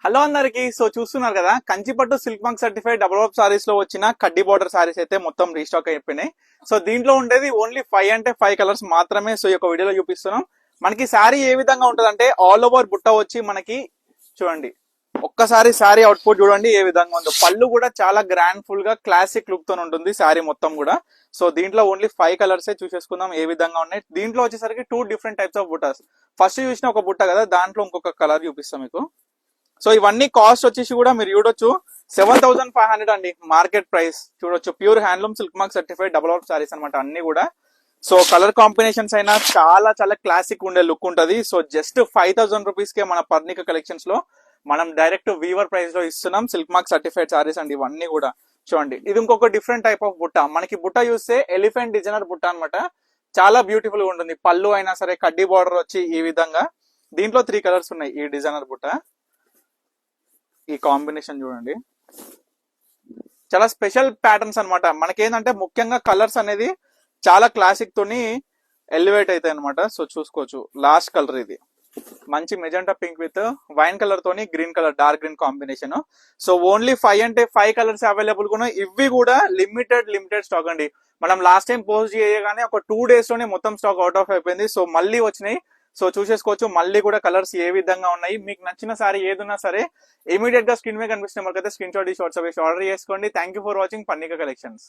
Hello అందరికి. So చూస్తున్నారు కదా, Kanchipattu silk mark certified double warp saris లో వచ్చిన కడ్డీ బార్డర్ సారీస్ అయితే మొత్తం రీస్టాక్ అయిపోయినాయి. సో దీంట్లో ఉండేది ఓన్లీ 5 కలర్స్ మాత్రమే. సో ఈ యొక్క వీడియోలో చూపిస్తున్నాం. మనకి శారీ ఏ విధంగా ఉంటుంది అంటే ఆల్ ఓవర్ బుట్ట వచ్చి మనకి చూడండి, ఒక్కసారి శారీ అవుట్పుట్ చూడండి ఏ విధంగా ఉందో. పళ్ళు కూడా చాలా గ్రాండ్ ఫుల్ గా క్లాసిక్ లుక్ తో ఉంటుంది శారీ మొత్తం కూడా. సో దీంట్లో ఓన్లీ 5 కలర్స్ చూసేసుకుందాం ఏ విధంగా ఉన్నాయి. దీంట్లో వచ్చేసరికి 2 డిఫరెంట్ టైప్స్ ఆఫ్ బుట్టాస్. ఫస్ట్ చూసిన ఒక బుట్ట కదా, దాంట్లో ఇంకొక కలర్ చూపిస్తాం మీకు. సో ఇవన్నీ కాస్ట్ వచ్చేసి కూడా మీరు చూడొచ్చు 7500 అండి మార్కెట్ ప్రైస్. చూడొచ్చు, pure handloom silk mark certified double out saris అనమాట అన్ని కూడా. సో కలర్ కాంబినేషన్స్ అయినా చాలా చాలా క్లాసిక్ ఉండే లుక్ ఉంటది. సో జస్ట్ 5000 రూపీస్ కే మన పర్ణిక కలెక్షన్స్ లో మనం డైరెక్ట్ వీవర్ ప్రైస్ లో ఇస్తున్నాం సిల్క్ మార్క్ సర్టిఫైడ్ సారీస్ అండి ఇవన్నీ కూడా. చూడండి, ఇది ఇంకొక డిఫరెంట్ టైప్ ఆఫ్ బుట్ట. మనకి బుట్ట చూస్తే ఎలిఫెంట్ డిజైనర్ బుట్ట అనమాట. చాలా బ్యూటిఫుల్ గా ఉంటుంది. పళ్ళు అయినా సరే కడ్డీ బార్డర్ వచ్చి ఈ విధంగా. దీంట్లో 3 కలర్స్ ఉన్నాయి ఈ డిజైనర్ బుట్ట. ఈ కాంబినేషన్ చూడండి, చాలా స్పెషల్ ప్యాటర్న్స్ అనమాట. మనకేంటంటే ముఖ్యంగా కలర్స్ అనేది చాలా క్లాసిక్ తోని ఎలివేట్ అవుతాయి అనమాట. సో చూసుకోవచ్చు, లాస్ట్ కలర్ ఇది మంచి magenta pink with wine colour తోని green colour, dark green combination. So only 5 colours available గా ఉన్నాయి. ఇవి కూడా లిమిటెడ్ స్టాక్ అండి. మనం లాస్ట్ టైం పోస్ట్ చేయగానే ఒక 2 days లోనే మొత్తం స్టాక్ అవుట్ ఆఫ్ అయిపోయింది. సో మళ్ళీ వచ్చినాయి. సో చూసేసుకోవచ్చు మళ్ళీ కూడా కలర్స్ ఏ విధంగా ఉన్నాయి. మీకు నచ్చిన సారీ ఏదున్నా సరే ఇమీడియట్ గా స్క్రీన్ మీద కనిపిస్తున్న మనకైతే స్క్రీన్ షాట్ తీసి వాట్సాప్ చేసి ఆర్డర్ చేసుకోండి. Thank you for watching Parnika collections.